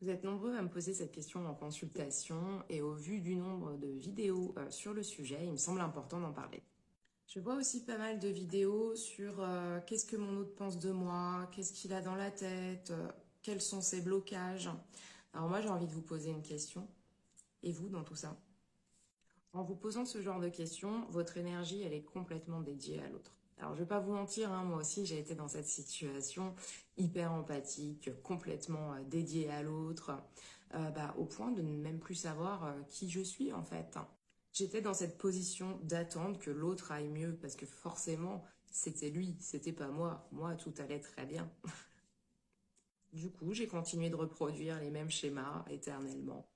Vous êtes nombreux à me poser cette question en consultation et au vu du nombre de vidéos sur le sujet, il me semble important d'en parler. Je vois aussi pas mal de vidéos sur qu'est-ce que mon autre pense de moi, qu'est-ce qu'il a dans la tête, quels sont ses blocages. Alors moi j'ai envie de vous poser une question. Et vous dans tout ça? En vous posant ce genre de questions, votre énergie elle est complètement dédiée à l'autre. Alors je vais pas vous mentir, hein, moi aussi j'ai été dans cette situation hyper empathique, complètement dédiée à l'autre, au point de ne même plus savoir qui je suis en fait. J'étais dans cette position d'attendre que l'autre aille mieux parce que forcément c'était lui, c'était pas moi. Moi tout allait très bien. Du coup j'ai continué de reproduire les mêmes schémas éternellement.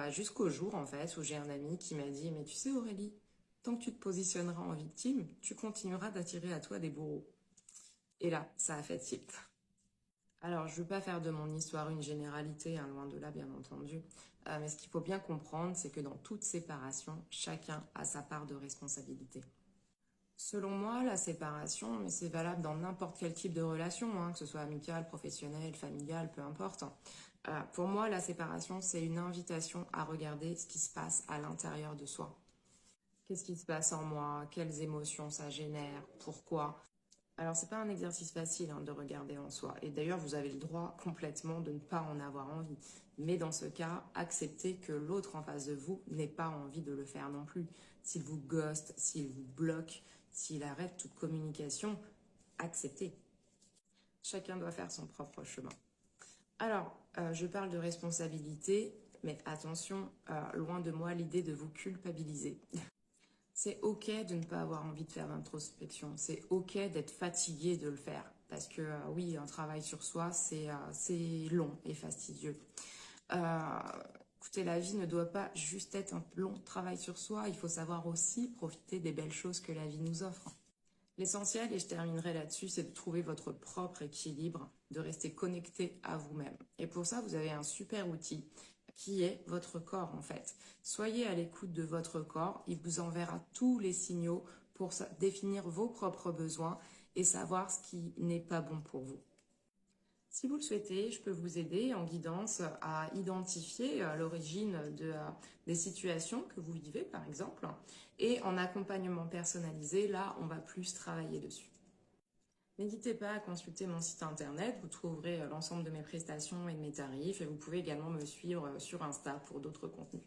Jusqu'au jour en fait où j'ai un ami qui m'a dit mais tu sais Aurélie, tant que tu te positionneras en victime, tu continueras d'attirer à toi des bourreaux. Et là, ça a fait tilt. Alors, je ne veux pas faire de mon histoire une généralité, hein, loin de là, bien entendu. Mais ce qu'il faut bien comprendre, c'est que dans toute séparation, chacun a sa part de responsabilité. Selon moi, la séparation, mais c'est valable dans n'importe quel type de relation, hein, que ce soit amicale, professionnelle, familiale, peu importe. Pour moi, la séparation, c'est une invitation à regarder ce qui se passe à l'intérieur de soi. Qu'est-ce qui se passe en moi? Quelles émotions ça génère? Pourquoi? Alors, c'est pas un exercice facile hein, de regarder en soi. Et d'ailleurs, vous avez le droit complètement de ne pas en avoir envie. Mais dans ce cas, acceptez que l'autre en face de vous n'ait pas envie de le faire non plus. S'il vous ghoste, s'il vous bloque, s'il arrête toute communication, acceptez. Chacun doit faire son propre chemin. Alors, je parle de responsabilité, mais attention, loin de moi l'idée de vous culpabiliser. C'est ok de ne pas avoir envie de faire d'introspection. C'est ok d'être fatigué de le faire. Parce que oui, un travail sur soi, c'est long et fastidieux. Euh, Écoutez, la vie ne doit pas juste être un long travail sur soi. Il faut savoir aussi profiter des belles choses que la vie nous offre. L'essentiel, et je terminerai là-dessus, c'est de trouver votre propre équilibre, de rester connecté à vous-même. Et pour ça, vous avez un super outil qui est votre corps en fait. Soyez à l'écoute de votre corps, il vous enverra tous les signaux pour définir vos propres besoins et savoir ce qui n'est pas bon pour vous. Si vous le souhaitez, je peux vous aider en guidance à identifier l'origine des situations que vous vivez, par exemple. Et en accompagnement personnalisé, là, on va plus travailler dessus. N'hésitez pas à consulter mon site internet, vous trouverez l'ensemble de mes prestations et de mes tarifs. Et vous pouvez également me suivre sur Insta pour d'autres contenus.